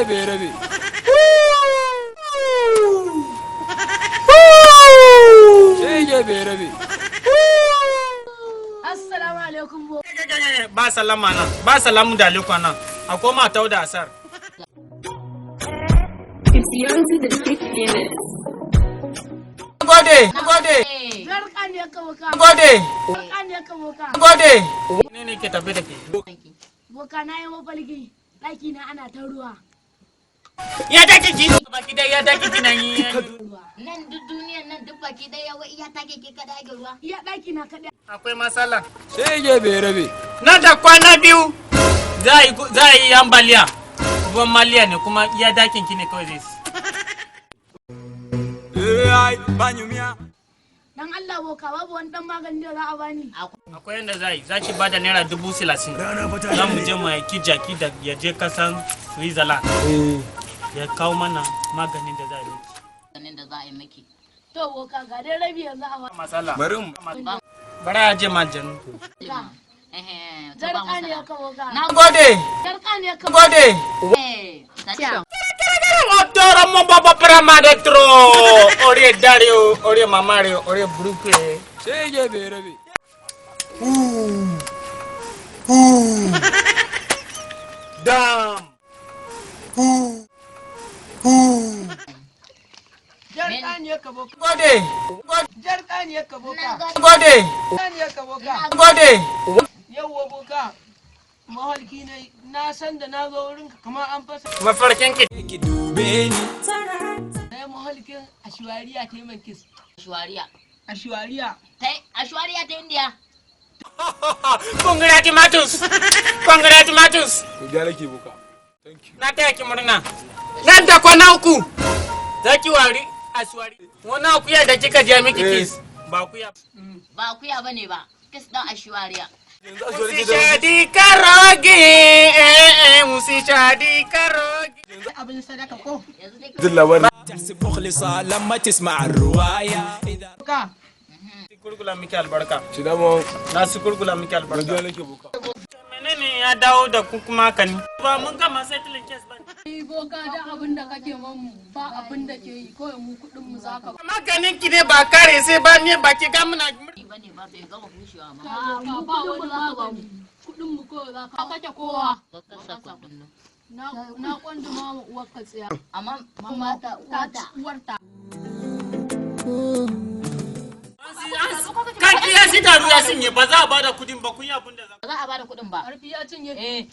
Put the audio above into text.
berabe. Shege berabe. Assalamu alaikum bo. Ba salama nan, ba salamu da alaikum nan. A koma tau da asar. Gode. Garka ne ka boka. Gode. Garka ne ka boka. Gode. Ne ke tafi da ke. Boka na yi mafalki. Ɗaki na ana ta ruwa. Ya take ki. Baki dai ya take ki nan yi. Nan duk duniyar nan duk baki daya wai iya take ki kada ake ruwa. Iya ɗaki na kaɗai. Akwai matsala. Shege berabe. Nan da kwana biyu za a yi ambaliya. Ruwan maliya ne kuma iya dakin ki ne kawai zai. Ai, banyumiya. Dan Allah boka babu wani dan magani da za a bani. Akwai yanda za yi, za ki bada naira 30,000. Za mu je mu yaki jaki da ya je kasan Switzerland. Ya kawo mana maganin da za a yi. Ganin da za a yi miki. To boka ga dai rabi yanzu a wani. Matsala. Bari Bara ya je majanu. Garka ne ka boka. Na Gode. Garka ne ka Gode. tashi. Otoro mo baba prama de tro. Ore Dario, ore Mamario, ore Bruke. shege berabe. Dam. Garka ne ka boka. Gode. Garka ne ka boka. Gode. Garka ne ka boka. Gode. Yawwa boka. Mahalki ne na san da na zo wurinka kamar an fasa. Mafarkin ki. Ki dube ni. Na yi mahalkin ashwariya ta yi man kis. Ashwariya. Ashwariya. Ashwariya ta India. Congratulations. Congratulations. Ku gyara ki buka. Thank you. Na taya ki murna. Nan da kwana uku. Za ki wari aswari. Wani akuya da kika je miki kis. Ba akuya. Ba kuya bane ba. Kis dan Ashwariya. Yanzu a zo Musi gidan. shadi karogi. Musi shadi karogi. Abin sadaka ko? Yanzu dai Jin labarin. تحسب مخلصة لما تسمع الرواية Boka. Kurkula miki albarka. Shi dama Na su kurkula miki na albarka. gyara ki buka. Menene ya dawo da ku kuma kan? Ba mun gama settling case ba. Boka da abin da kake mamu ba abin da ke yi kawai mu kuɗin mu zaka ba. Maganin ki ne ba kare sai ba ne ba ki ga muna bane ba bai gama bushewa ma. Ka ba wani zaka ba mu. Kuɗin mu kawai zaka ba. Kake kowa. Ka kasa kudin nan. Na kwanduma ma uwar ka tsaya. Amma Kuma ta uwarta. kan kiya shi da ruya sun yi ba za a bada kudin ba kun yi abin da za. ba za a bada kudin ba. Karfi ya cinye. Eh.